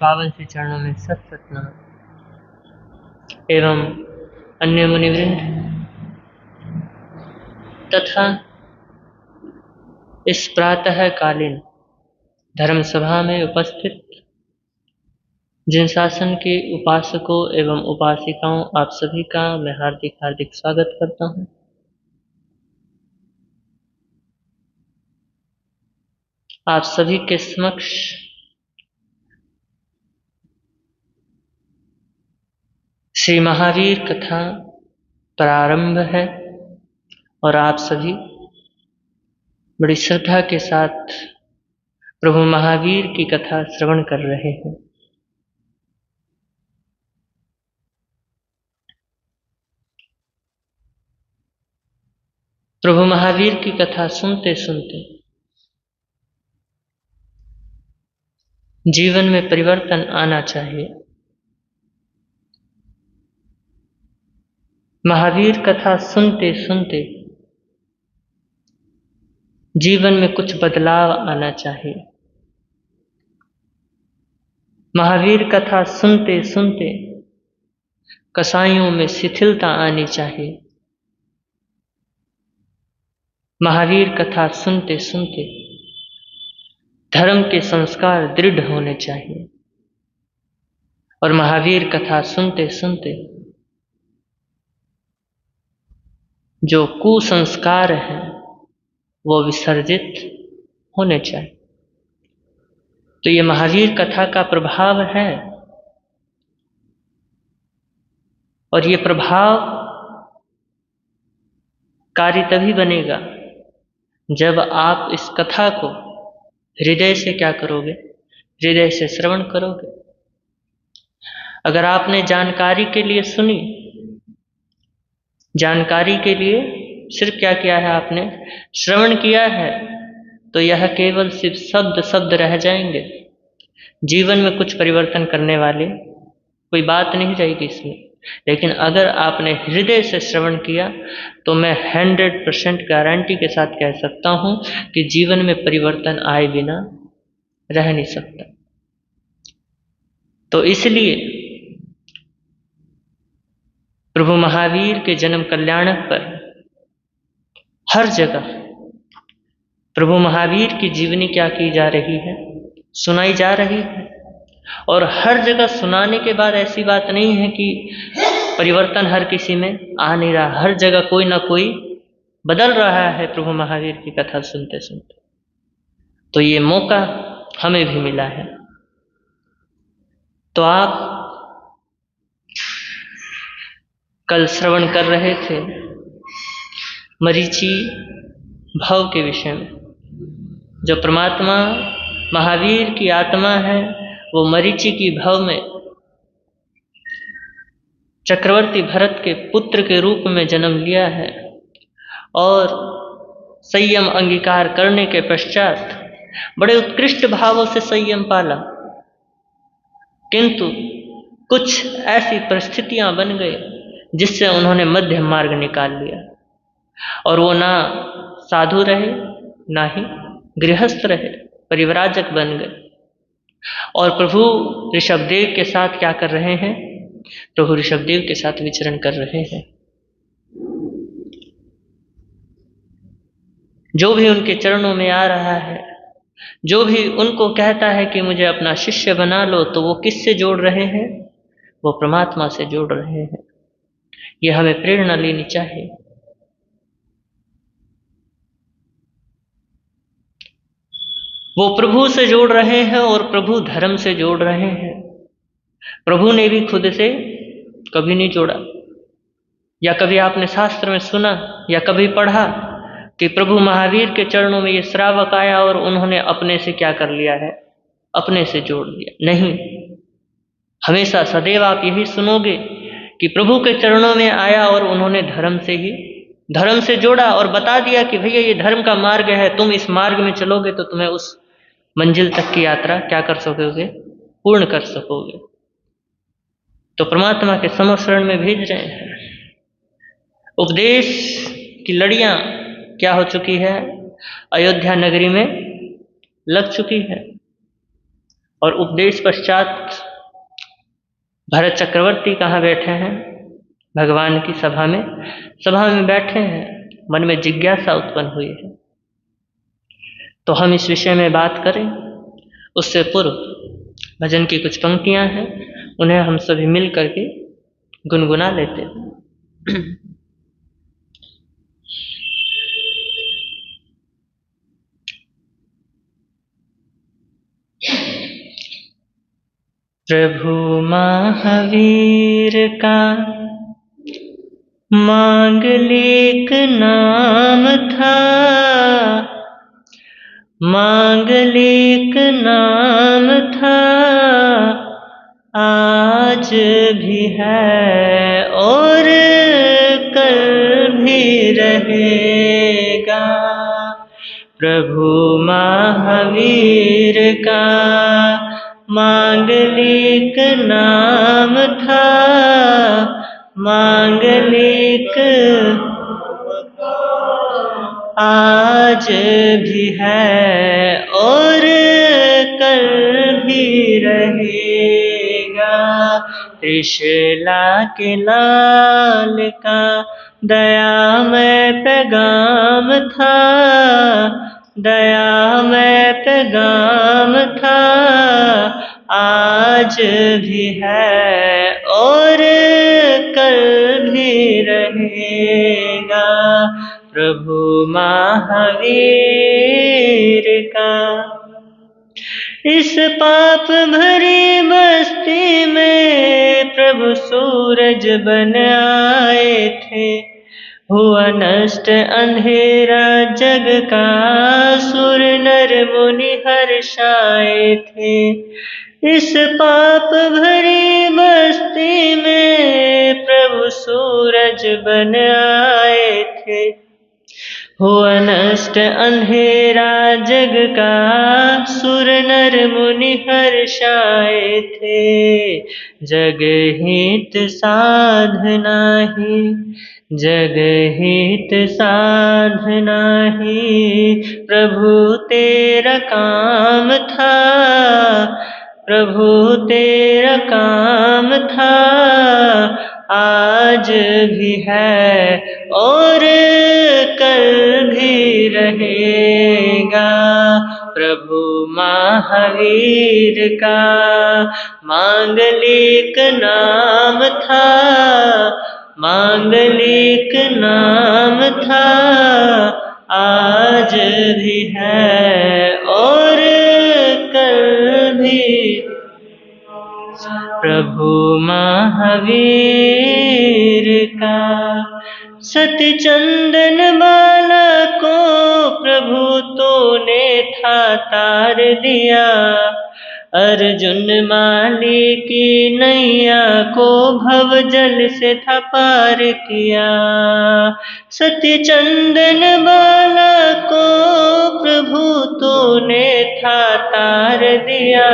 पावन श्री चरणों में सत सत नमः। एवं अन्य मुनिवृंद तथा इस प्रातःकालीन धर्म सभा में उपस्थित जिन शासन के उपासकों एवं उपासिकाओं, आप सभी का मैं हार्दिक हार्दिक स्वागत करता हूँ। आप सभी के समक्ष श्री महावीर कथा प्रारंभ है और आप सभी बड़ी श्रद्धा के साथ प्रभु महावीर की कथा श्रवण कर रहे हैं। प्रभु महावीर की कथा सुनते सुनते जीवन में परिवर्तन आना चाहिए। महावीर कथा सुनते सुनते जीवन में कुछ बदलाव आना चाहिए। महावीर कथा सुनते सुनते कसाईयों में शिथिलता आनी चाहिए। महावीर कथा सुनते सुनते धर्म के संस्कार दृढ़ होने चाहिए। और महावीर कथा सुनते सुनते जो कुसंस्कार हैं वो विसर्जित होने चाहिए। तो ये महावीर कथा का प्रभाव है और ये प्रभाव कार्य तभी बनेगा जब आप इस कथा को हृदय से क्या करोगे? हृदय से श्रवण करोगे। अगर आपने जानकारी के लिए सुनी, जानकारी के लिए सिर्फ क्या किया है, आपने श्रवण किया है, तो यह केवल सिर्फ शब्द शब्द रह जाएंगे। जीवन में कुछ परिवर्तन करने वाले कोई बात नहीं रहेगी इसमें। लेकिन अगर आपने हृदय से श्रवण किया तो मैं 100% गारंटी के साथ कह सकता हूं कि जीवन में परिवर्तन आए बिना रह नहीं सकता। तो इसलिए प्रभु महावीर के जन्म कल्याणक पर हर जगह प्रभु महावीर की जीवनी क्या की जा रही है? सुनाई जा रही है। और हर जगह सुनाने के बाद ऐसी बात नहीं है कि परिवर्तन हर किसी में आ नहीं रहा। हर जगह कोई ना कोई बदल रहा है प्रभु महावीर की कथा सुनते सुनते। तो ये मौका हमें भी मिला है। तो आप कल श्रवण कर रहे थे मरीचि भव के विषय में। जो परमात्मा महावीर की आत्मा है वो मरीचि की भव में चक्रवर्ती भरत के पुत्र के रूप में जन्म लिया है और संयम अंगीकार करने के पश्चात बड़े उत्कृष्ट भावों से संयम पाला। किंतु कुछ ऐसी परिस्थितियां बन गई जिससे उन्होंने मध्य मार्ग निकाल लिया और वो ना साधु रहे ना ही गृहस्थ रहे, परिव्राजक बन गए। और प्रभु ऋषभदेव के साथ क्या कर रहे हैं? प्रभु ऋषभदेव के साथ विचरण कर रहे हैं। जो भी उनके चरणों में आ रहा है, जो भी उनको कहता है कि मुझे अपना शिष्य बना लो, तो वो किससे जोड़ रहे हैं? वो परमात्मा से जोड़ रहे हैं। ये हमें प्रेरणा लेनी चाहिए। वो प्रभु से जोड़ रहे हैं और प्रभु धर्म से जोड़ रहे हैं। प्रभु ने भी खुद से कभी नहीं जोड़ा। या कभी आपने शास्त्र में सुना या कभी पढ़ा कि प्रभु महावीर के चरणों में ये श्रावक आया और उन्होंने अपने से क्या कर लिया है? अपने से जोड़ लिया? नहीं। हमेशा सदैव आप यही सुनोगे कि प्रभु के चरणों में आया और उन्होंने धर्म से जोड़ा और बता दिया कि भैया ये धर्म का मार्ग है, तुम इस मार्ग में चलोगे तो तुम्हें उस मंजिल तक की यात्रा क्या कर सकोगे? पूर्ण कर सकोगे। तो परमात्मा के समशरण में भेज रहे हैं। उपदेश की लड़ियां क्या हो चुकी है? अयोध्या नगरी में लग चुकी है और उपदेश पश्चात भरत चक्रवर्ती कहाँ बैठे हैं? भगवान की सभा में बैठे हैं। मन में जिज्ञासा उत्पन्न हुई है, तो हम इस विषय में बात करें। उससे पूर्व भजन की कुछ पंक्तियां हैं, उन्हें हम सभी मिल करके गुनगुना लेते हैं। प्रभु महावीर का मांगलिक नाम था, मांगलिक नाम था, आज भी है और कल भी रहेगा। प्रभु महावीर का मांगलिक नाम था, मांगलिक आज भी है और कल भी रहेगा। त्रिशला के लाल का दयामय पैगाम था, दयामय पैगाम था, आज भी है और कल भी रहेगा। प्रभु महावीर का इस पाप भरी बस्ती में प्रभु सूरज बन आए थे। हुआ नष्ट अंधेरा जग का, सुर नर मुनि हर्षाए थे। इस पाप भरी बस्ती में प्रभु सूरज बन आए थे। हुआ नष्ट अंधेरा जग का, सुर नर मुनि हर्षाए थे। जग हित साधना ही, जग हित साधना ही प्रभु तेरा काम था, प्रभु तेरा काम था, आज भी है और कल भी रहेगा। प्रभु महावीर का मांगलिक नाम था, मांगलिक नाम था, आज भी है और कल भी। प्रभु महावीर का सत्य चंदन बाला को प्रभु तूने था तार दिया। अर्जुन माली की नैया को भव जल से था पार किया। सत्य चंदन बाला को प्रभु तूने था तार दिया।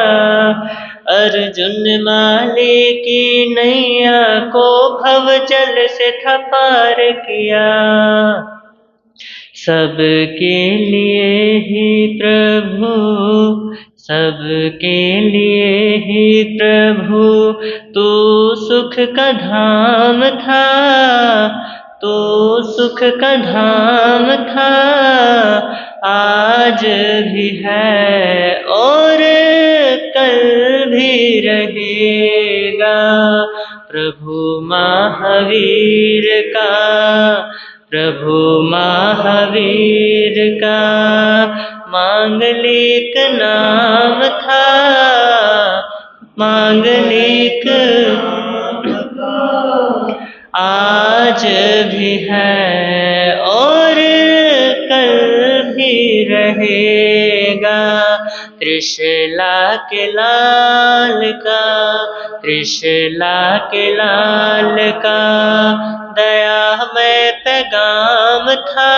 अर्जुन माली की नैया को भव जल से था पार किया। सबके लिए ही प्रभु, सबके लिए ही प्रभु तू सुख का धाम था, तू सुख का धाम था, आज भी है और कल भी रहेगा। प्रभु महावीर का, प्रभु महावीर का मांगलिक नाम था, मांगलिक आज भी है और कल भी रहेगा। त्रिशला के लाल का, त्रिशला के लाल का दयामय पैगाम था,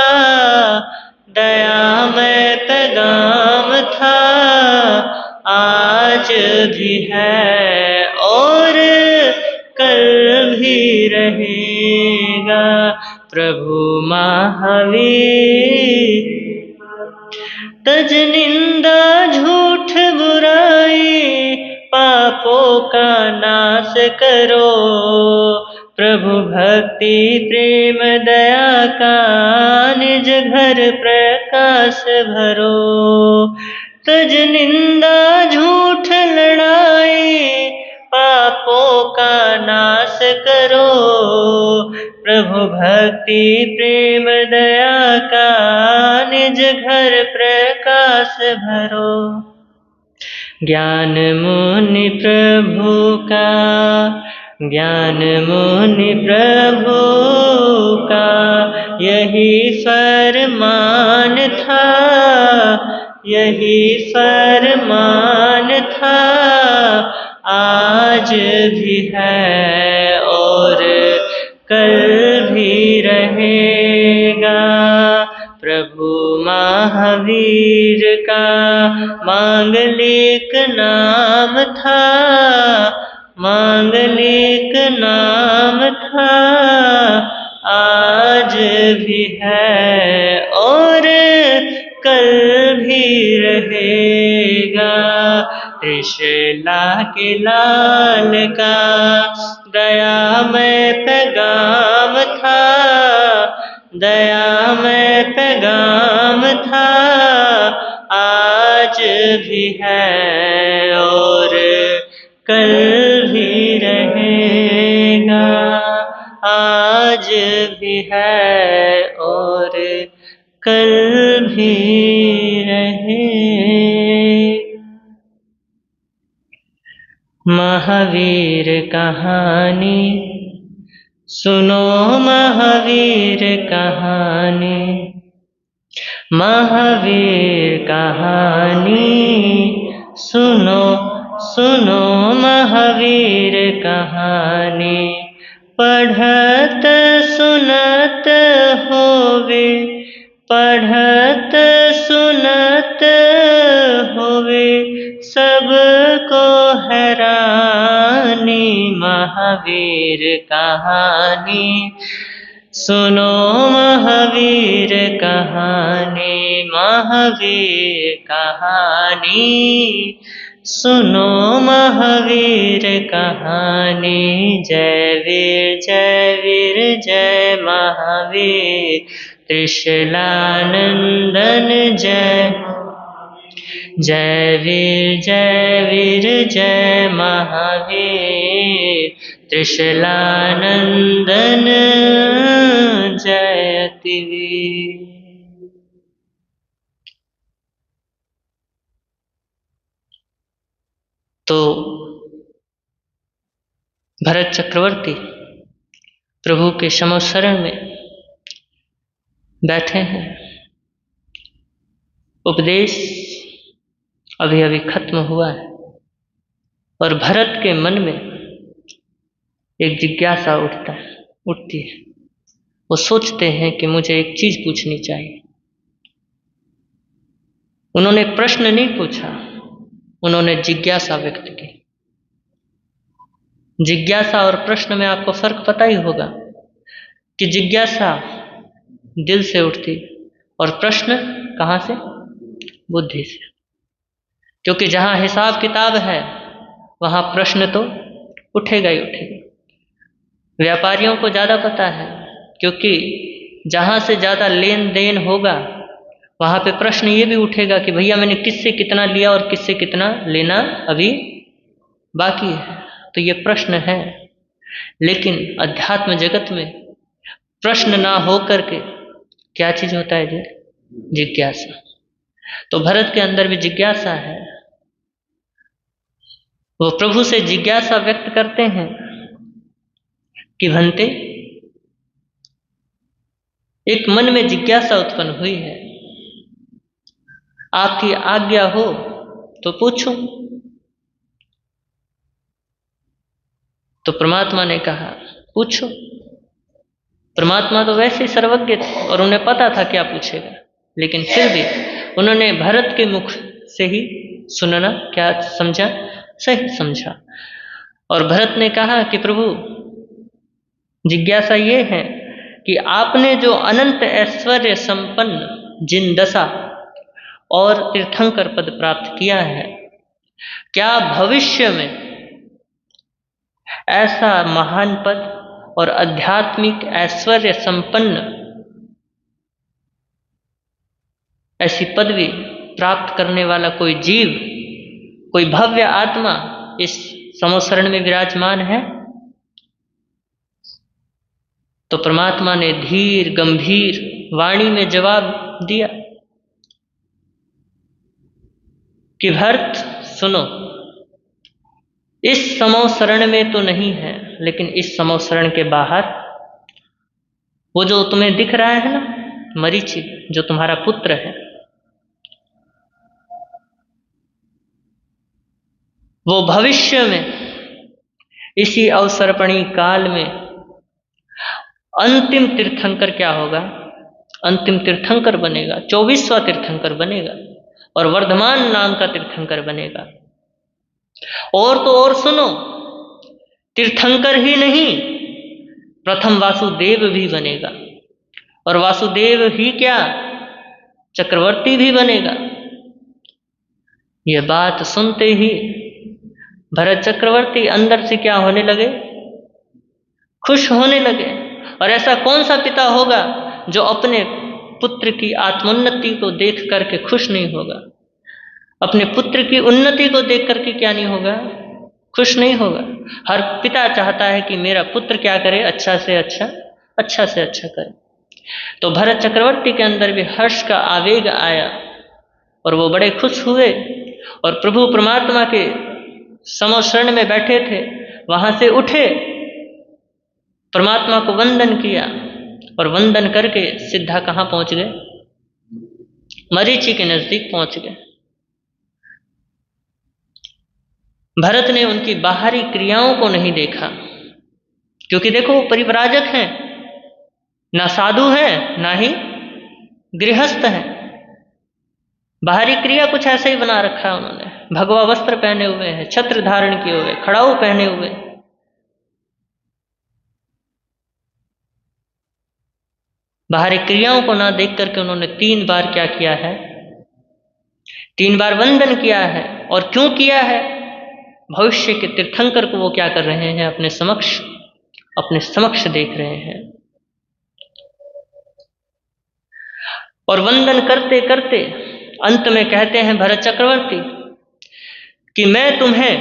दयामय पैगाम था, आज भी है और कल भी रहेगा। प्रभु महावीर तज निंदा झूठ बुराई, का नाश करो। प्रभु भक्ति प्रेम दया का निज घर प्रकाश भरो। तज निंदा झूठ लड़ाई पापों का नाश करो। प्रभु भक्ति प्रेम दया का निज घर प्रकाश भरो। ज्ञान मुनि प्रभु का, ज्ञान मुनि प्रभु का यही फरमान था, यही फरमान था। आज भी है और कल भी रहेगा। प्रभु महावीर का मांगलिक नाम था, मांगलिक नाम था। आज भी है और कल भी रहेगा। त्रिशला के लाल का दयामय पैगाम था, दयामय पैगाम था। आज भी है और कल भी रहेगा। आज भी है और कल भी रहेगा। महावीर कहानी सुनो, महावीर कहानी, महावीर कहानी सुनो, सुनो महावीर कहानी। पढ़त सुनत होवे, पढ़त सुनत होवे सबको हैरानी। महावीर कहानी सुनो, महावीर कहानी, महावीर कहानी सुनो, महावीर कहानी। जय वीर जय वीर जय महावीर, त्रिशलानंदन जय। जय वीर जय महावीर, त्रिशलानंदन जयतिवीर। तो भरत चक्रवर्ती प्रभु के समशरण में बैठे हैं। उपदेश अभी अभी खत्म हुआ है और भरत के मन में एक जिज्ञासा उठती है। वो सोचते हैं कि मुझे एक चीज पूछनी चाहिए। उन्होंने प्रश्न नहीं पूछा, उन्होंने जिज्ञासा व्यक्त की। जिज्ञासा और प्रश्न में आपको फर्क पता ही होगा कि जिज्ञासा दिल से उठती और प्रश्न कहाँ से? बुद्धि से। क्योंकि जहाँ हिसाब किताब है वहाँ प्रश्न तो उठेगा ही उठेगा। व्यापारियों को ज़्यादा पता है, क्योंकि जहाँ से ज़्यादा लेन देन होगा वहाँ पे प्रश्न ये भी उठेगा कि भैया मैंने किससे कितना लिया और किससे कितना लेना अभी बाकी है। तो ये प्रश्न है। लेकिन अध्यात्म जगत में प्रश्न ना हो करके क्या चीज होता है जी? जिज्ञासा। तो भरत के अंदर भी जिज्ञासा है। वो प्रभु से जिज्ञासा व्यक्त करते हैं कि भंते, एक मन में जिज्ञासा उत्पन्न हुई है, आपकी आज्ञा हो तो पूछूं। तो परमात्मा ने कहा पूछो। परमात्मा तो वैसे ही सर्वज्ञ थे और उन्हें पता था क्या पूछेगा, लेकिन फिर भी उन्होंने भरत के मुख से ही सुनना क्या समझा? सही समझा। और भरत ने कहा कि प्रभु, जिज्ञासा ये है कि आपने जो अनंत ऐश्वर्य संपन्न जिन दशा और तीर्थंकर पद प्राप्त किया है, क्या भविष्य में ऐसा महान पद और आध्यात्मिक ऐश्वर्य संपन्न ऐसी पदवी प्राप्त करने वाला कोई जीव, कोई भव्य आत्मा इस समोसरण में विराजमान है? तो परमात्मा ने धीर गंभीर वाणी में जवाब दिया कि भरत सुनो, इस समोसरण में तो नहीं है, लेकिन इस समोसरण के बाहर वो जो तुम्हें दिख रहा है ना, मरीचि, जो तुम्हारा पुत्र है, वो भविष्य में इसी अवसर्पणी काल में अंतिम तीर्थंकर क्या होगा? अंतिम तीर्थंकर बनेगा, 24वां तीर्थंकर बनेगा और वर्धमान नाम का तीर्थंकर बनेगा। और तो और सुनो, तीर्थंकर ही नहीं, प्रथम वासुदेव भी बनेगा, और वासुदेव ही क्या, चक्रवर्ती भी बनेगा। यह बात सुनते ही भरत चक्रवर्ती अंदर से क्या होने लगे? खुश होने लगे। और ऐसा कौन सा पिता होगा जो अपने पुत्र की आत्मोन्नति को देख करके खुश नहीं होगा? अपने पुत्र की उन्नति को देख करके क्या नहीं होगा? खुश नहीं होगा। हर पिता चाहता है कि मेरा पुत्र क्या करे, अच्छा से अच्छा करे। तो भरत चक्रवर्ती के अंदर भी हर्ष का आवेग आया और वो बड़े खुश हुए और प्रभु परमात्मा के समोशरण में बैठे थे, वहां से उठे, परमात्मा को वंदन किया और वंदन करके सीधा कहाँ पहुंच गए? मरीचि के नजदीक पहुंच गए। भरत ने उनकी बाहरी क्रियाओं को नहीं देखा, क्योंकि देखो वो परिव्राजक हैं, ना साधु हैं ना ही गृहस्थ हैं। बाहरी क्रिया कुछ ऐसे ही बना रखा है उन्होंने, भगवा वस्त्र पहने हुए हैं, छत्र धारण किए हुए, खड़ाऊ पहने हुए। बाहरी क्रियाओं को ना देख करके उन्होंने 3 बार क्या किया है? 3 बार वंदन किया है। और क्यों किया है? भविष्य के तीर्थंकर को वो क्या कर रहे हैं? अपने समक्ष देख रहे हैं। और वंदन करते करते अंत में कहते हैं भरत चक्रवर्ती कि मैं तुम्हें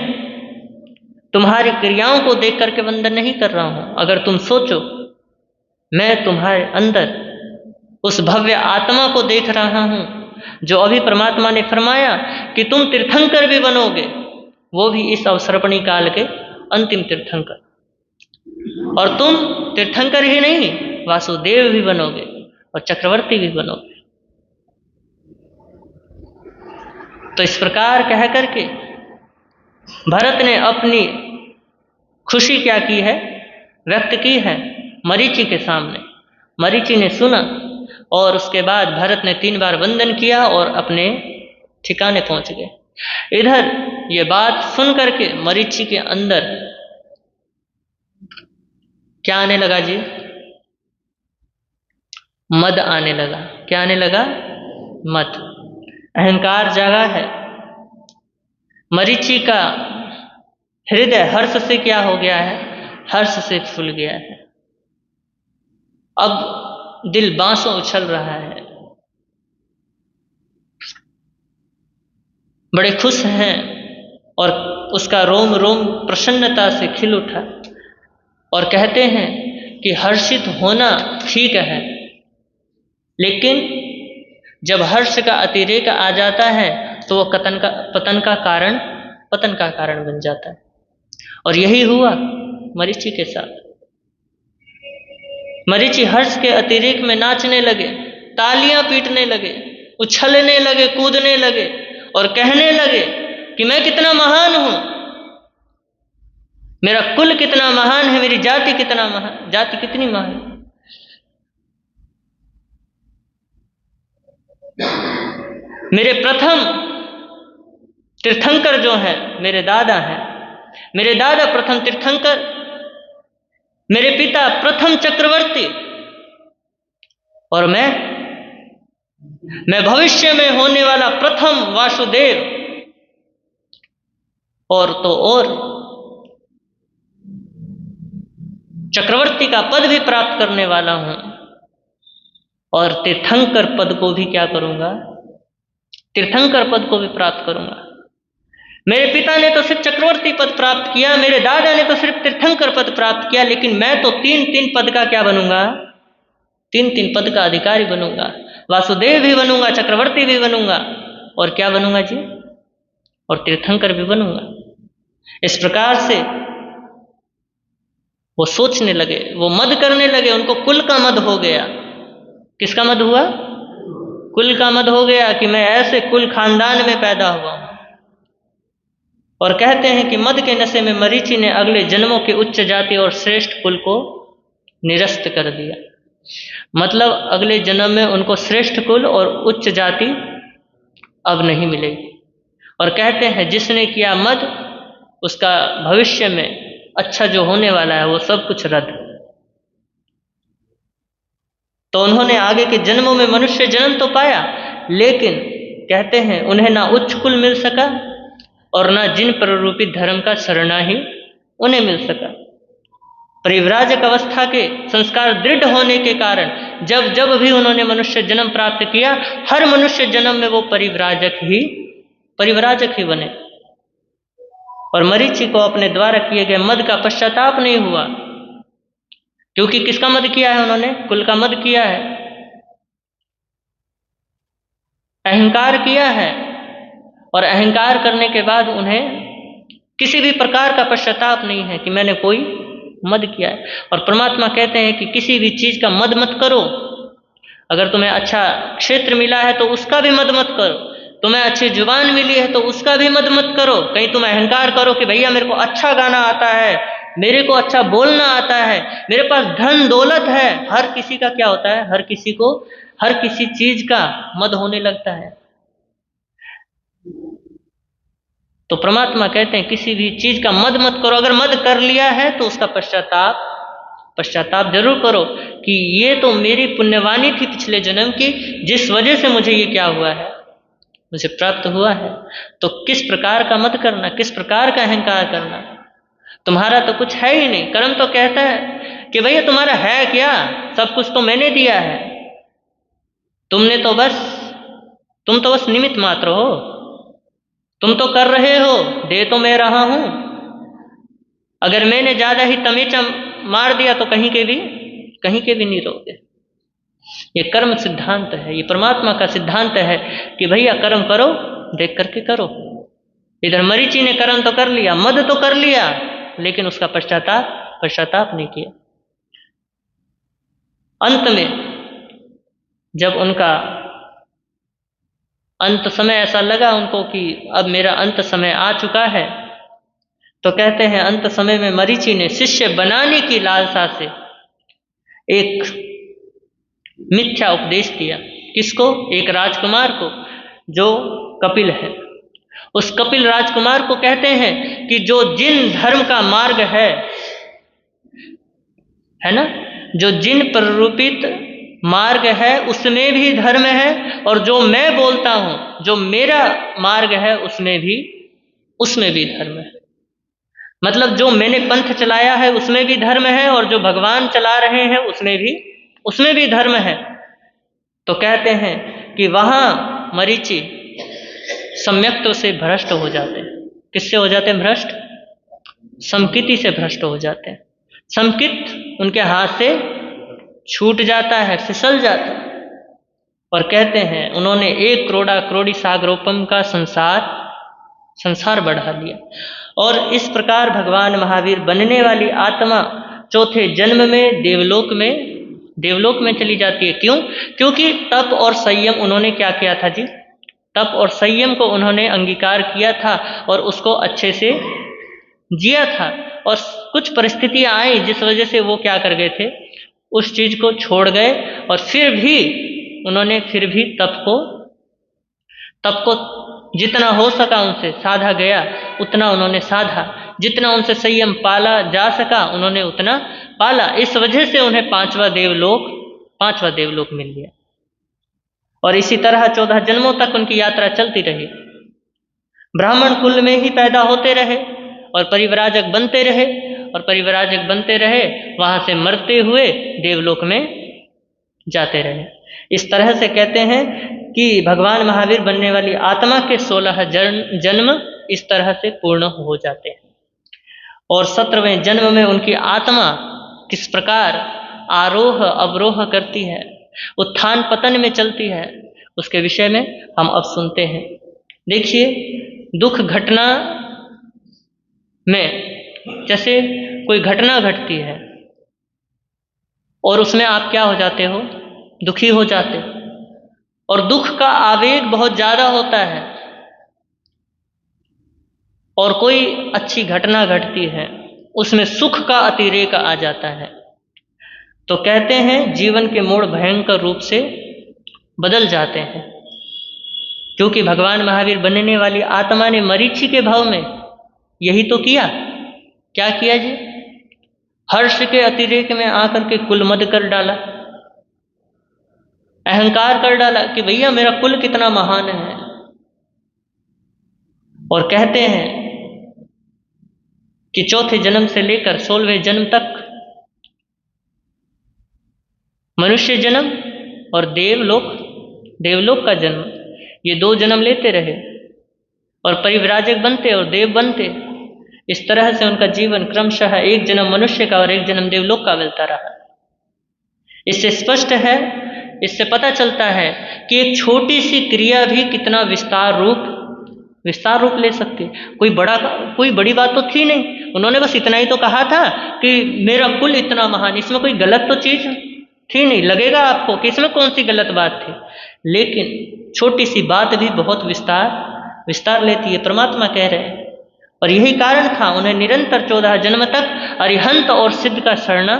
तुम्हारी क्रियाओं को देख करके वंदन नहीं कर रहा हूं। अगर तुम सोचो, मैं तुम्हारे अंदर उस भव्य आत्मा को देख रहा हूं जो अभी परमात्मा ने फरमाया कि तुम तीर्थंकर भी बनोगे, वो भी इस अवसर्पणी काल के अंतिम तीर्थंकर। और तुम तीर्थंकर ही नहीं, वासुदेव भी बनोगे और चक्रवर्ती भी बनोगे। तो इस प्रकार कह करके भरत ने अपनी खुशी क्या की है? व्यक्त की है मरीचि के सामने। मरीचि ने सुना और उसके बाद भरत ने 3 बार वंदन किया और अपने ठिकाने पहुंच गए। इधर ये बात सुन करके मरीचि के अंदर क्या आने लगा जी? मद आने लगा। क्या आने लगा? मद। अहंकार जागा है। मरीचि का हृदय हर्ष से क्या हो गया है? हर्ष से फूल गया है। अब दिल बांसों उछल रहा है, बड़े खुश हैं और उसका रोम रोम प्रसन्नता से खिल उठा और कहते हैं कि हर्षित होना ठीक है, लेकिन जब हर्ष का अतिरेक आ जाता है तो वो पतन का कारण बन जाता है। और यही हुआ मरीचि के साथ। मरीचि हर्ष के अतिरेक में नाचने लगे, तालियां पीटने लगे, उछलने लगे, कूदने लगे और कहने लगे कि मैं कितना महान हूं, मेरा कुल कितना महान है, मेरी जाति कितनी महान है। मेरे प्रथम तीर्थंकर जो है मेरे दादा हैं, मेरे दादा प्रथम तीर्थंकर, मेरे पिता प्रथम चक्रवर्ती, और मैं भविष्य में होने वाला प्रथम वासुदेव। और तो और चक्रवर्ती का पद भी प्राप्त करने वाला हूं और तीर्थंकर पद को भी क्या करूंगा, तीर्थंकर पद को भी प्राप्त करूंगा। मेरे पिता ने तो सिर्फ चक्रवर्ती पद प्राप्त किया, मेरे दादा ने तो सिर्फ तीर्थंकर पद प्राप्त किया, लेकिन मैं तो 3-3 पद का क्या बनूंगा, 3-3 पद का अधिकारी बनूंगा। वासुदेव भी बनूंगा, चक्रवर्ती भी बनूंगा और क्या बनूंगा जी, और तीर्थंकर भी बनूंगा। इस प्रकार से वो सोचने लगे, वो मद करने लगे, उनको कुल का मद हो गया। किसका मद हुआ, कुल का मद हो गया कि मैं ऐसे कुल खानदान में पैदा हुआ हूं। और कहते हैं कि मद के नशे में मरीचि ने अगले जन्मों के उच्च जाति और श्रेष्ठ कुल को निरस्त कर दिया। मतलब अगले जन्म में उनको श्रेष्ठ कुल और उच्च जाति अब नहीं मिलेगी। और कहते हैं जिसने किया मद उसका भविष्य में अच्छा जो होने वाला है वो सब कुछ रद्द। तो उन्होंने आगे के जन्मों में मनुष्य जन्म तो पाया, लेकिन कहते हैं उन्हें ना उच्च कुल मिल सका और ना जिन प्ररूपित धर्म का शरणा ही उन्हें मिल सका। परिव्राजक अवस्था के संस्कार दृढ़ होने के कारण जब जब भी उन्होंने मनुष्य जन्म प्राप्त किया, हर मनुष्य जन्म में वो परिव्राजक ही बने। और मरीचि को अपने द्वारा किए गए मद का पश्चाताप नहीं हुआ, क्योंकि किसका मद किया है उन्होंने, कुल का मद किया है, अहंकार किया है। और अहंकार करने के बाद उन्हें किसी भी प्रकार का पश्चाताप नहीं है कि मैंने कोई मद किया है। और परमात्मा कहते हैं कि किसी भी चीज का मद मत करो। अगर तुम्हें अच्छा क्षेत्र मिला है तो उसका भी मद मत करो, तुम्हें अच्छी जुबान मिली है तो उसका भी मद मत करो। कहीं तुम अहंकार करो कि भैया मेरे को अच्छा गाना आता है, मेरे को अच्छा बोलना आता है, मेरे पास धन दौलत है। हर किसी का क्या होता है, हर किसी को हर किसी चीज का मद होने लगता है। तो परमात्मा कहते हैं किसी भी चीज का मद मत करो। अगर मद कर लिया है तो उसका पश्चाताप जरूर करो कि ये तो मेरी पुण्यवानी थी पिछले जन्म की, जिस वजह से मुझे ये क्या हुआ है, मुझे प्राप्त हुआ है। तो किस प्रकार का मद करना, किस प्रकार का अहंकार करना, तुम्हारा तो कुछ है ही नहीं। कर्म तो कहता है कि भैया तुम्हारा है क्या, सब कुछ तो मैंने दिया है, तुम तो बस निमित्त मात्र हो, तुम तो कर रहे हो, दे तो मैं रहा हूं। अगर मैंने ज्यादा ही तमेचा मार दिया तो कहीं के भी नहीं रहोगे। ये कर्म सिद्धांत है, ये परमात्मा का सिद्धांत है कि भैया कर्म करो, देख करके करो। इधर मरीचि ने कर्म तो कर लिया, मद तो कर लिया, लेकिन उसका पश्चाताप नहीं किया। अंत में जब उनका अंत समय ऐसा लगा उनको कि अब मेरा अंत समय आ चुका है, तो कहते हैं अंत समय में मरीचि ने शिष्य बनाने की लालसा से एक मिथ्या उपदेश दिया। किसको? एक राजकुमार को जो कपिल है। उस कपिल राजकुमार को कहते हैं कि जो जिन धर्म का मार्ग है ना, जो जिन प्ररूपित मार्ग है उसमें भी धर्म है, और जो मैं बोलता हूं, जो मेरा मार्ग है उसमें भी धर्म है। मतलब जो मैंने पंथ चलाया है उसमें भी धर्म है, और जो भगवान चला रहे हैं उसमें भी धर्म है। तो कहते हैं कि वहां मरीचि सम्यक्त्व से भ्रष्ट हो जाते हैं। किससे हो जाते हैं भ्रष्ट? समकिति से भ्रष्ट हो जाते हैं। समकित उनके हाथ से छूट जाता है, फिसल जाता है। और कहते हैं उन्होंने 1 करोड़ा करोड़ी सागरोपम का संसार बढ़ा लिया। और इस प्रकार भगवान महावीर बनने वाली आत्मा चौथे जन्म में देवलोक में चली जाती है। क्यों? क्योंकि तप और संयम उन्होंने क्या किया था जी? तप और संयम को उन्होंने अंगीकार किया था और उसको अच्छे से जिया था। और कुछ परिस्थितियां आई जिस वजह से वो क्या कर गए थे, उस चीज को छोड़ गए। और फिर भी उन्होंने तप को जितना हो सका उनसे साधा गया, उतना उन्होंने साधा। जितना उनसे संयम पाला जा सका उन्होंने उतना पाला। इस वजह से उन्हें 5वां देवलोक मिल गया। और इसी तरह 14 जन्मों तक उनकी यात्रा चलती रही। ब्राह्मण कुल में ही पैदा होते रहे और परिव्राजक बनते रहे। और परिव्राजक बनते रहे, वहां से मरते हुए देवलोक में जाते रहे। इस तरह से कहते हैं कि भगवान महावीर बनने वाली आत्मा के 16 जन्म इस तरह से पूर्ण हो जाते हैं। और 17वें जन्म में उनकी आत्मा किस प्रकार आरोह अवरोह करती है, उत्थान पतन में चलती है, उसके विषय में हम अब सुनते हैं। देखिए, दुख घटना में जैसे कोई घटना घटती है और उसमें आप क्या हो जाते हो, दुखी हो जाते हो, और दुख का आवेग बहुत ज्यादा होता है, और कोई अच्छी घटना घटती है उसमें सुख का अतिरेक आ जाता है, तो कहते हैं जीवन के मोड़ भयंकर रूप से बदल जाते हैं। क्योंकि भगवान महावीर बनने वाली आत्मा ने मरीचि के भाव में यही तो किया। क्या किया जी? हर्ष के अतिरेक में आकर के कुलमद कर डाला, अहंकार कर डाला कि भैया मेरा कुल कितना महान है। और कहते हैं कि चौथे जन्म से लेकर 16वें जन्म तक मनुष्य जन्म और देवलोक का जन्म, ये 2 जन्म लेते रहे और परिव्राजक बनते और देव बनते। इस तरह से उनका जीवन क्रमशः 1 जन्म मनुष्य का और 1 जन्म देवलोक का मिलता रहा। इससे स्पष्ट है, इससे पता चलता है कि एक छोटी सी क्रिया भी कितना विस्तार रूप ले सकती है। कोई बड़ी बात तो थी नहीं, उन्होंने बस इतना ही तो कहा था कि मेरा कुल इतना महान, इसमें कोई गलत तो चीज थी नहीं। लगेगा आपको कि इसमें कौन सी गलत बात थी, लेकिन छोटी सी बात भी बहुत विस्तार लेती है, परमात्मा कह रहे हैं। और यही कारण था उन्हें निरंतर 14 जन्म तक अरिहंत और सिद्ध का शरणा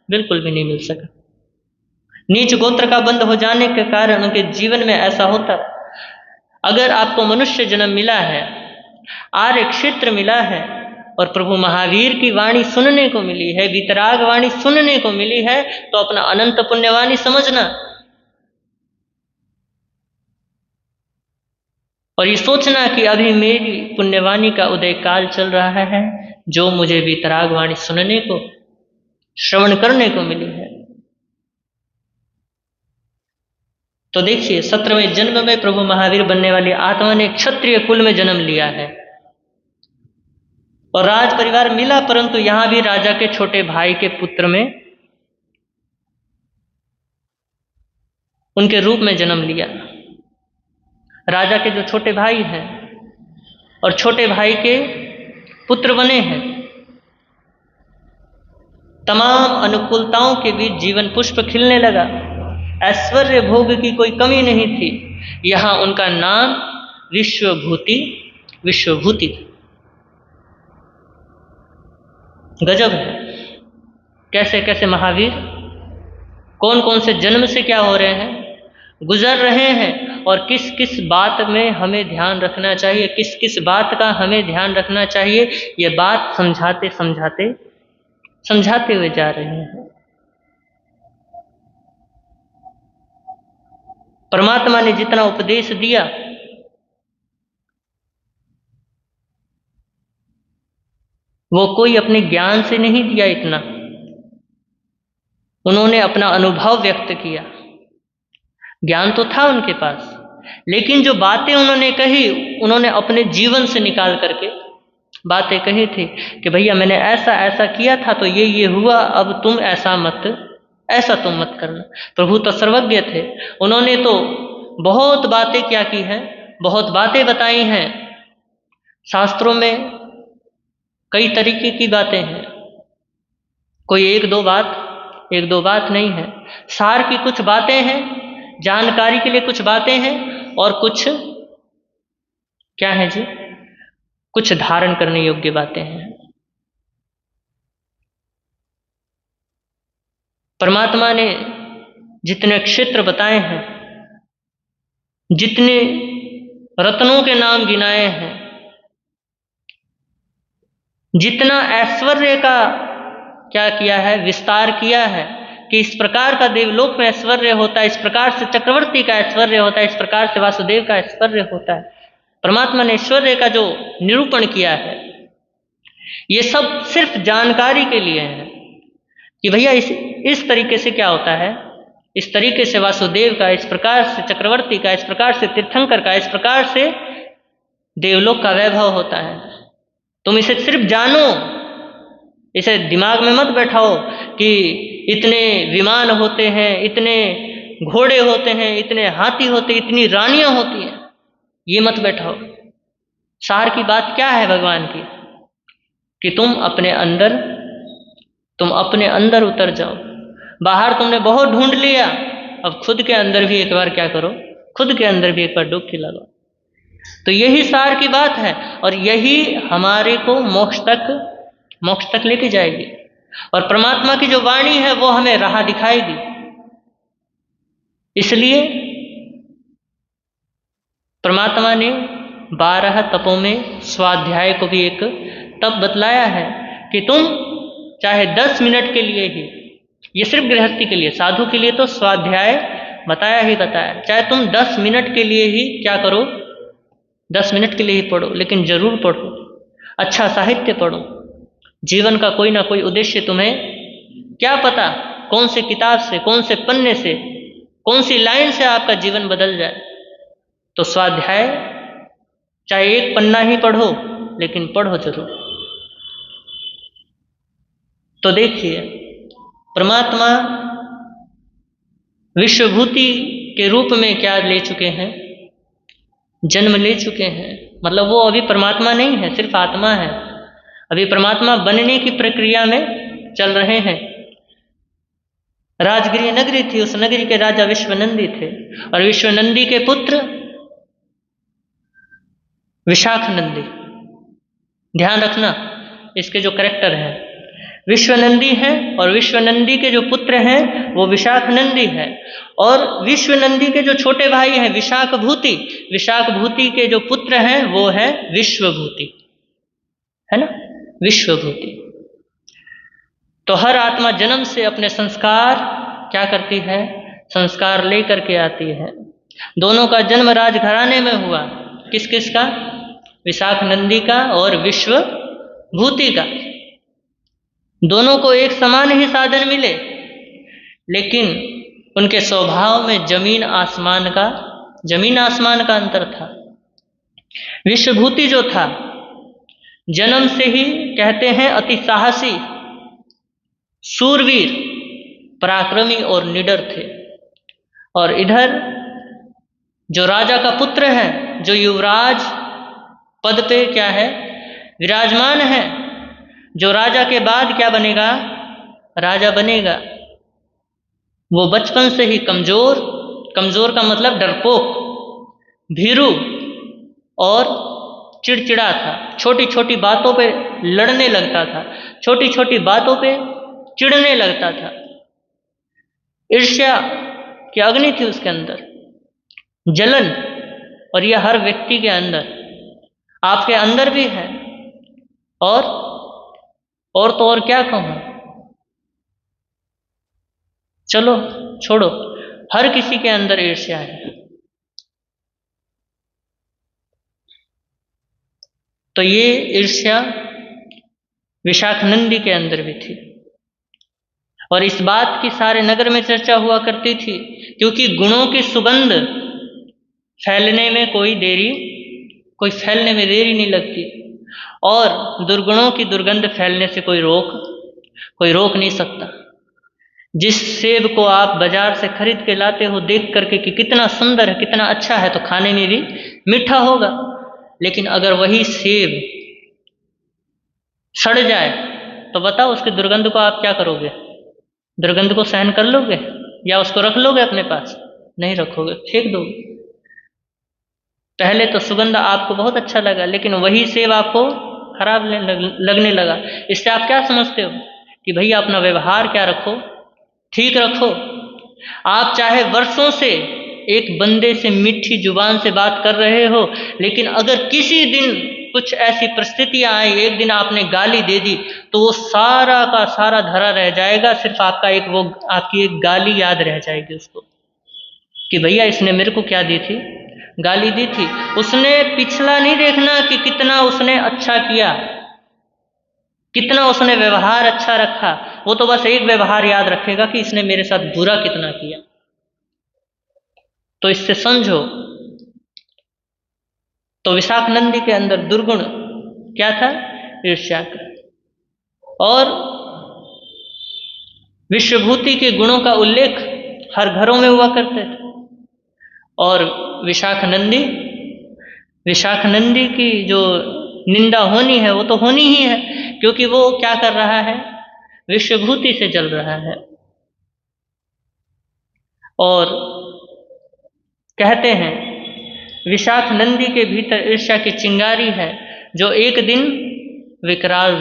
बिल्कुल भी नहीं मिल सका। नीच गोत्र का बंध हो जाने के कारण उनके जीवन में ऐसा होता। अगर आपको मनुष्य जन्म मिला है, आर्य क्षेत्र मिला है और प्रभु महावीर की वाणी सुनने को मिली है, वितराग वाणी सुनने को मिली है, तो अपना अनंत पुण्यवाणी समझना और ये सोचना कि अभी मेरी पुण्यवाणी का उदय काल चल रहा है, जो मुझे वितराग वाणी सुनने को, श्रवण करने को मिली है। तो देखिए, 17वें जन्म में प्रभु महावीर बनने वाली आत्मा ने क्षत्रिय कुल में जन्म लिया है और राज परिवार मिला, परंतु यहां भी राजा के छोटे भाई के पुत्र में उनके रूप में जन्म लिया। राजा के जो छोटे भाई हैं और छोटे भाई के पुत्र बने हैं। तमाम अनुकूलताओं के बीच जीवन पुष्प खिलने लगा, ऐश्वर्य भोग की कोई कमी नहीं थी। यहां उनका नाम विश्वभूति गजब है। कैसे कैसे महावीर कौन कौन से जन्म से क्या हो रहे हैं, गुजर रहे हैं, और किस किस बात में हमें ध्यान रखना चाहिए, किस किस बात का हमें ध्यान रखना चाहिए, ये बात समझाते हुए जा रहे हैं। परमात्मा ने जितना उपदेश दिया वो कोई अपने ज्ञान से नहीं दिया, इतना उन्होंने अपना अनुभव व्यक्त किया। ज्ञान तो था उनके पास, लेकिन जो बातें उन्होंने कही, उन्होंने अपने जीवन से निकाल करके बातें कही थी कि भैया मैंने ऐसा ऐसा किया था तो ये हुआ, अब तुम ऐसा तुम मत करना। प्रभु तो सर्वज्ञ थे, उन्होंने तो बहुत बातें क्या की हैं, बहुत बातें बताई हैं। शास्त्रों में कई तरीके की बातें हैं, कोई एक दो बात नहीं है। सार की कुछ बातें हैं, जानकारी के लिए कुछ बातें हैं, और कुछ क्या है जी, कुछ धारण करने योग्य बातें हैं। परमात्मा ने जितने क्षेत्र बताए हैं, जितने रत्नों के नाम गिनाए हैं, जितना ऐश्वर्य का क्या किया है, विस्तार किया है कि इस प्रकार का देवलोक में ऐश्वर्य होता है, इस प्रकार से चक्रवर्ती का ऐश्वर्य होता है, इस प्रकार से वासुदेव का ऐश्वर्य होता है। परमात्मा ने ऐश्वर्य का जो निरूपण किया है, ये सब सिर्फ जानकारी के लिए है कि भैया इस तरीके से क्या होता है, इस तरीके से वासुदेव का, इस प्रकार से चक्रवर्ती का, इस प्रकार से तीर्थंकर का, इस प्रकार से देवलोक का वैभव होता है। तुम इसे सिर्फ जानो, इसे दिमाग में मत बैठाओ कि इतने विमान होते हैं, इतने घोड़े होते हैं, इतने हाथी होते हैं, इतनी रानियां होती हैं, ये मत बैठाओ। सार की बात क्या है भगवान की, कि तुम अपने अंदर उतर जाओ। बाहर तुमने बहुत ढूंढ लिया, अब खुद के अंदर भी एक बार क्या करो, खुद के अंदर भी एक बार डुबकी लगाओ। तो यही सार की बात है, और यही हमारे को मोक्ष तक लेके जाएगी। और परमात्मा की जो वाणी है वो हमें राह दिखाएगी। इसलिए परमात्मा ने 12 तपों में स्वाध्याय को भी एक तप बतलाया है कि तुम चाहे 10 मिनट के लिए ही, ये सिर्फ गृहस्थी के लिए, साधु के लिए तो स्वाध्याय बताया, चाहे तुम 10 मिनट के लिए ही क्या करो, 10 मिनट के लिए ही पढ़ो, लेकिन जरूर पढ़ो, अच्छा साहित्य पढ़ो। जीवन का कोई ना कोई उद्देश्य, तुम्हें क्या पता कौन से किताब से, कौन से पन्ने से, कौन सी लाइन से आपका जीवन बदल जाए। तो स्वाध्याय चाहे एक पन्ना ही पढ़ो, लेकिन पढ़ो जरूर। तो देखिए, परमात्मा विश्वभूति के रूप में क्या ले चुके हैं, जन्म ले चुके हैं। मतलब वो अभी परमात्मा नहीं है, सिर्फ आत्मा है। अभी परमात्मा बनने की प्रक्रिया में चल रहे हैं। राजगिरी नगरी थी, उस नगरी के राजा विश्वनंदी थे, और विश्वनंदी के पुत्र विशाखनंदी। ध्यान रखना, इसके जो कैरेक्टर है, विश्वनंदी है, और विश्वनंदी के जो पुत्र हैं वो विशाखनंदी है। और विश्वनंदी के जो छोटे भाई हैं विशाखभूति, विशाखभूति के जो पुत्र हैं वो है विश्वभूति, है ना, विश्वभूति। तो हर आत्मा जन्म से अपने संस्कार क्या करती है, संस्कार लेकर के आती है। दोनों का जन्म राजघराने में हुआ, किस किस का, विशाखनंदी का और विश्वभूति का। दोनों को एक समान ही साधन मिले, लेकिन उनके स्वभाव में जमीन आसमान का अंतर था। विश्वभूति जो था, जन्म से ही कहते हैं अति साहसी, शूरवीर, पराक्रमी और निडर थे। और इधर जो राजा का पुत्र है, जो युवराज पद पे क्या है, विराजमान है, जो राजा के बाद क्या बनेगा, राजा बनेगा, वो बचपन से ही कमजोर का मतलब डरपोक, भीरू और चिड़चिड़ा था। छोटी छोटी बातों पे लड़ने लगता था, छोटी छोटी बातों पे चिढ़ने लगता था। ईर्ष्या की अग्नि थी उसके अंदर, जलन, और यह हर व्यक्ति के अंदर, आपके अंदर भी है। और तो और क्या कहूं, चलो छोड़ो, हर किसी के अंदर ईर्ष्या है। तो ये ईर्ष्या विशाखनंदी के अंदर भी थी, और इस बात की सारे नगर में चर्चा हुआ करती थी, क्योंकि गुणों की सुगंध फैलने में फैलने में देरी नहीं लगती, और दुर्गुणों की दुर्गंध फैलने से कोई रोक नहीं सकता। जिस सेब को आप बाजार से खरीद के लाते हो देख करके कि कितना सुंदर है, कितना अच्छा है, तो खाने में भी मीठा होगा। लेकिन अगर वही सेब सड़ जाए तो बताओ, उसकी दुर्गंध को आप क्या करोगे? दुर्गंध को सहन कर लोगे या उसको रख लोगे अपने पास? नहीं रखोगे, फेंक दोगे। पहले तो सुगंध आपको बहुत अच्छा लगा, लेकिन वही सेब आपको खराब लगने लगा। इससे आप क्या समझते हो कि भैया अपना व्यवहार क्या रखो, ठीक रखो। आप चाहे वर्षों से एक बंदे से मीठी जुबान से बात कर रहे हो, लेकिन अगर किसी दिन कुछ ऐसी परिस्थितियां आई, एक दिन आपने गाली दे दी, तो वो सारा का सारा धरा रह जाएगा। सिर्फ आपकी एक गाली याद रह जाएगी उसको, कि भैया इसने मेरे को क्या दी थी, गाली दी थी। उसने पिछला नहीं देखना कि कितना उसने अच्छा किया, कितना उसने व्यवहार अच्छा रखा, वो तो बस एक व्यवहार याद रखेगा कि इसने मेरे साथ बुरा कितना किया। तो इससे समझो, तो विशाखनंदी के अंदर दुर्गुण क्या था? ईर्ष्या का। और विश्वभूति के गुणों का उल्लेख हर घरों में हुआ करते थे। और विशाखनंदी विशाखनंदी की जो निंदा होनी है वो तो होनी ही है, क्योंकि वो क्या कर रहा है? विश्वभूति से जल रहा है। और कहते हैं विशाखनंदी के भीतर ईर्ष्या की चिंगारी है, जो एक दिन विकराल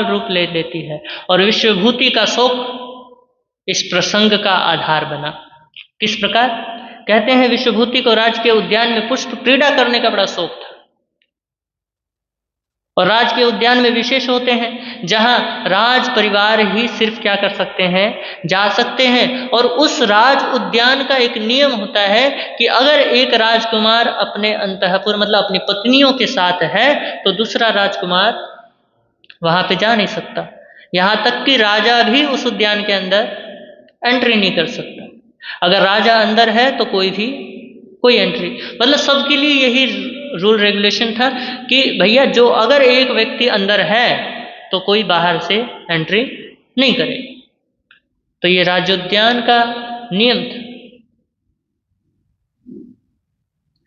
रूप ले लेती है। और विश्वभूति का शोक इस प्रसंग का आधार बना। किस प्रकार? कहते हैं विश्वभूति को राज के उद्यान में पुष्प क्रीड़ा करने का बड़ा शौक था। और राज के उद्यान में विशेष होते हैं जहां राज परिवार ही सिर्फ क्या कर सकते हैं? जा सकते हैं। और उस राज उद्यान का एक नियम होता है कि अगर एक राजकुमार अपने अंतःपुर मतलब अपनी पत्नियों के साथ है तो दूसरा राजकुमार वहां पे जा नहीं सकता। यहां तक कि राजा भी उस उद्यान के अंदर एंट्री नहीं कर सकता। अगर राजा अंदर है तो कोई एंट्री, मतलब सबके लिए यही रूल रेगुलेशन था कि भैया जो अगर एक व्यक्ति अंदर है तो कोई बाहर से एंट्री नहीं करे। तो ये राजोद्यान का नियम था।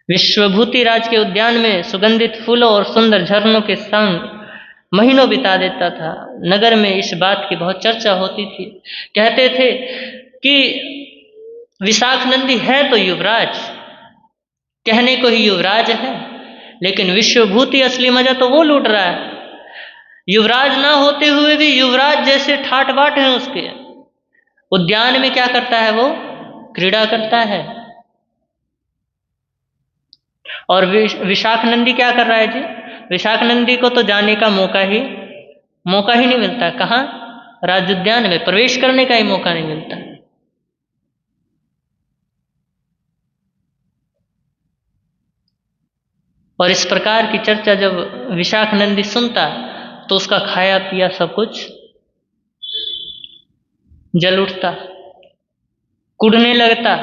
विश्वभूति राज के उद्यान में सुगंधित फूलों और सुंदर झरनों के संग महीनों बिता देता था। नगर में इस बात की बहुत चर्चा होती थी। कहते थे कि विशाखनंदी है तो युवराज, कहने को ही युवराज है, लेकिन विश्वभूति असली मजा तो वो लूट रहा है। युवराज ना होते हुए भी युवराज जैसे ठाट बाट हैं उसके। उद्यान में क्या करता है? वो क्रीड़ा करता है। और विशाखनंदी क्या कर रहा है जी? विशाखनंदी को तो जाने का मौका ही नहीं मिलता। कहाँ? राजोद्यान में प्रवेश करने का ही मौका नहीं मिलता। और इस प्रकार की चर्चा जब विशाखनंदी सुनता तो उसका खाया पिया सब कुछ जल उठता, कूदने लगता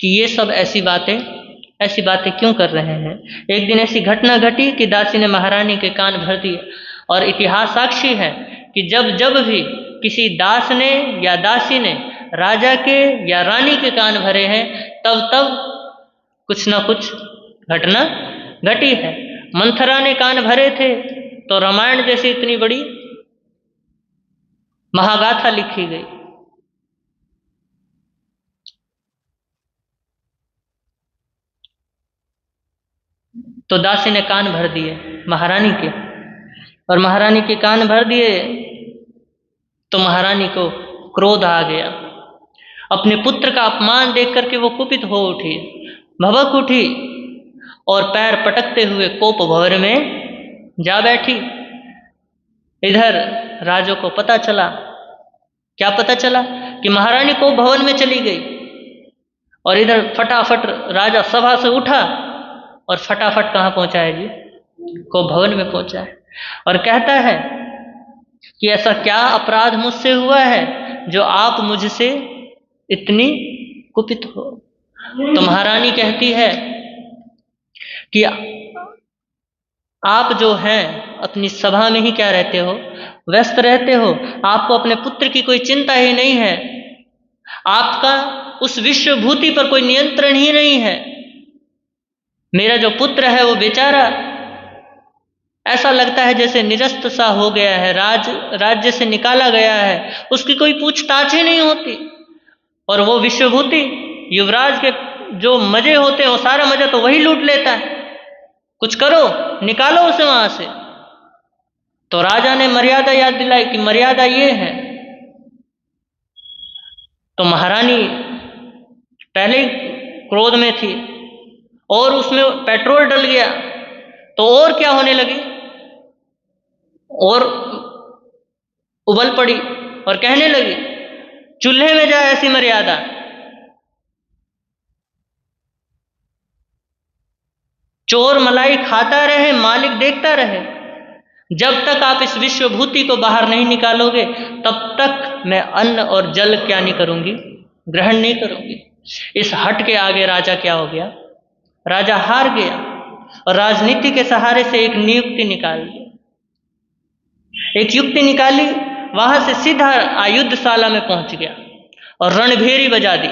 कि ये सब ऐसी बातें क्यों कर रहे हैं। एक दिन ऐसी घटना घटी कि दासी ने महारानी के कान भर दिए। और इतिहास साक्षी है कि जब भी किसी दास ने या दासी ने राजा के या रानी के कान भरे हैं तब कुछ ना कुछ घटना घटी है। मंथरा ने कान भरे थे तो रामायण जैसी इतनी बड़ी महागाथा लिखी गई। तो दासी ने कान भर दिए महारानी के, और महारानी के कान भर दिए तो महारानी को क्रोध आ गया। अपने पुत्र का अपमान देख करके वो कुपित हो उठी, भभक उठी और पैर पटकते हुए कोप भंवर में जा बैठी। इधर राजों को पता चला। क्या पता चला? कि महारानी कोप भवन में चली गई। और इधर फटाफट राजा सभा से उठा और फटाफट कहाँ पहुंचा है जी? कोप भवन में पहुंचा है। और कहता है कि ऐसा क्या अपराध मुझसे हुआ है जो आप मुझसे इतनी कुपित हो? तो महारानी कहती है कि आप जो हैं अपनी सभा में ही क्या रहते हो? व्यस्त रहते हो। आपको अपने पुत्र की कोई चिंता ही नहीं है। आपका उस विश्वभूति पर कोई नियंत्रण ही नहीं है। मेरा जो पुत्र है वो बेचारा ऐसा लगता है जैसे निरस्त सा हो गया है, राज्य से निकाला गया है, उसकी कोई पूछताछ ही नहीं होती। और वो विश्वभूति युवराज के जो मजे होते हैं वो सारा मजा तो वही लूट लेता है। कुछ करो, निकालो उसे वहां से। तो राजा ने मर्यादा याद दिलाई कि मर्यादा ये है। तो महारानी पहले क्रोध में थी और उसमें पेट्रोल डल गया तो और क्या होने लगी, और उबल पड़ी और कहने लगी चूल्हे में जाए ऐसी मर्यादा। चोर मलाई खाता रहे, मालिक देखता रहे। जब तक आप इस विश्वभूति को बाहर नहीं निकालोगे तब तक मैं अन्न और जल क्या नहीं करूंगी, ग्रहण नहीं करूंगी। इस हट के आगे राजा क्या हो गया, राजा हार गया और राजनीति के सहारे से एक नियुक्ति निकाल ली, एक युक्ति निकाली, वहां से सीधा आयुद्धशाला में पहुंच गया और रणभेरी बजा दी।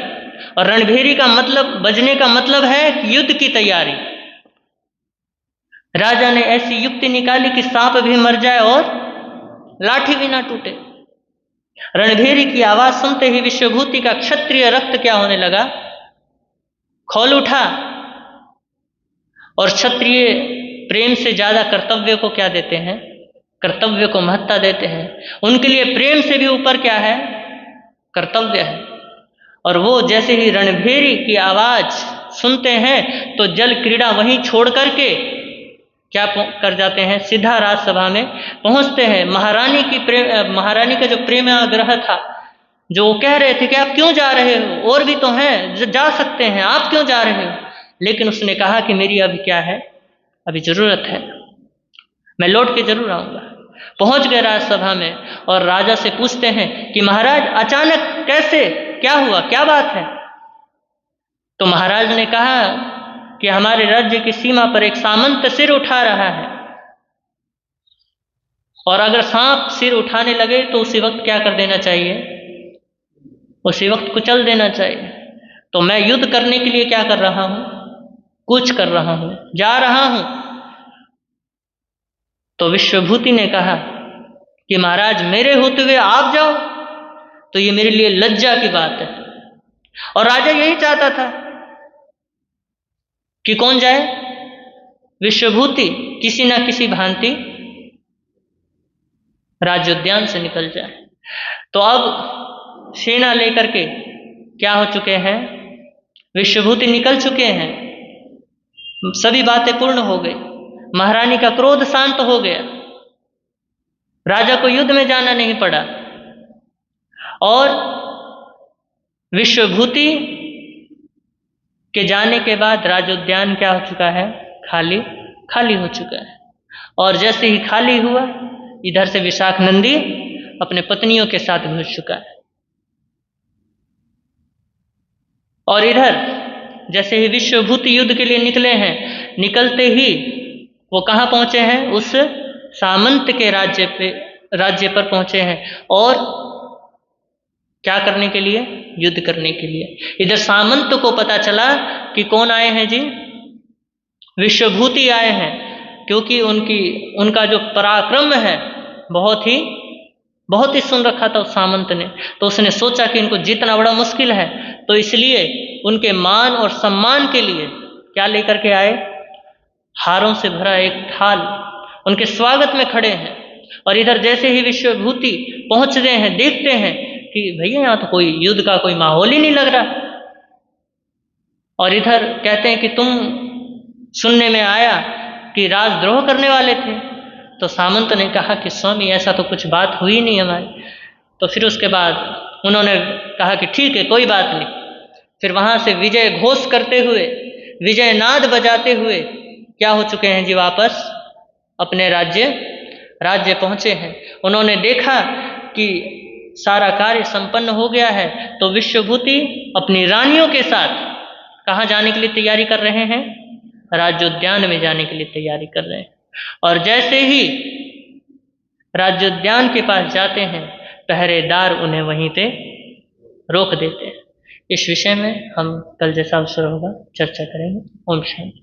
और रणभेरी का मतलब, बजने का मतलब है युद्ध की तैयारी। राजा ने ऐसी युक्ति निकाली कि सांप भी मर जाए और लाठी भी ना टूटे। रणभेरी की आवाज सुनते ही विश्वभूति का क्षत्रिय रक्त क्या होने लगा, खौल उठा। और क्षत्रिय प्रेम से ज्यादा कर्तव्य को क्या देते हैं, कर्तव्य को महत्ता देते हैं। उनके लिए प्रेम से भी ऊपर क्या है, कर्तव्य है। और वो जैसे ही रणभेरी की आवाज सुनते हैं तो जल क्रीड़ा वहीं छोड़ करके क्या कर जाते हैं, सीधा राजसभा में पहुंचते हैं। महारानी का जो प्रेम आग्रह था, जो वो कह रहे थे कि आप क्यों जा रहे हो, और भी तो हैं जा सकते हैं, आप क्यों जा रहे हो। लेकिन उसने कहा कि मेरी अभी क्या है, अभी जरूरत है, मैं लौट के जरूर आऊंगा। पहुंच गए राजसभा में और राजा से पूछते हैं कि महाराज अचानक कैसे, क्या हुआ, क्या बात है। तो महाराज ने कहा कि हमारे राज्य की सीमा पर एक सामंत सिर उठा रहा है और अगर सांप सिर उठाने लगे तो उसी वक्त क्या कर देना चाहिए, उसी वक्त कुचल देना चाहिए। तो मैं युद्ध करने के लिए क्या कर रहा हूं, कुछ कर रहा हूं, जा रहा हूं। तो विश्वभूति ने कहा कि महाराज मेरे होते हुए आप जाओ तो ये मेरे लिए लज्जा की बात है। और राजा यही चाहता था कि कौन जाए, विश्वभूति किसी ना किसी भांति राज्योद्यान से निकल जाए। तो अब सेना लेकर के क्या हो चुके हैं, विश्वभूति निकल चुके हैं, सभी बातें पूर्ण हो गई, महारानी का क्रोध शांत हो गया, राजा को युद्ध में जाना नहीं पड़ा और विश्वभूति के जाने के बाद राजोद्यान क्या हो चुका है, खाली खाली हो चुका है। और जैसे ही खाली हुआ इधर से विशाख नंदी अपने पत्नियों के साथ घुस चुका है। और इधर जैसे ही विश्वभूति युद्ध के लिए निकले हैं, निकलते ही वो कहाँ पहुंचे हैं, उस सामंत के राज्य पर पहुंचे हैं। और क्या करने के लिए, युद्ध करने के लिए। इधर सामंत को पता चला कि कौन आए हैं जी, विश्वभूति आए हैं, क्योंकि उनका जो पराक्रम है बहुत ही सुन रखा था उस सामंत ने। तो उसने सोचा कि इनको जीतना बड़ा मुश्किल है, तो इसलिए उनके मान और सम्मान के लिए क्या लेकर के आए, हारों से भरा एक थाल उनके स्वागत में खड़े हैं। और इधर जैसे ही विश्वभूति पहुंच रहे हैं, देखते हैं कि भैया यहाँ तो कोई युद्ध का कोई माहौल ही नहीं लग रहा। और इधर कहते हैं कि तुम सुनने में आया कि राजद्रोह करने वाले थे। तो सामंत ने कहा कि स्वामी ऐसा तो कुछ बात हुई नहीं हमारी। तो फिर उसके बाद उन्होंने कहा कि ठीक है कोई बात नहीं। फिर वहां से विजय घोष करते हुए, विजय नाद बजाते हुए क्या हो चुके हैं जी, वापस अपने राज्य पहुंचे हैं। उन्होंने देखा कि सारा कार्य संपन्न हो गया है, तो विश्वभूति अपनी रानियों के साथ कहाँ जाने के लिए तैयारी कर रहे हैं, राज्योद्यान में जाने के लिए तैयारी कर रहे हैं। और जैसे ही राज्योद्यान के पास जाते हैं, पहरेदार उन्हें वहीं पे रोक देते हैं। इस विषय में हम कल जैसा अवसर होगा चर्चा करेंगे। ओम शांति।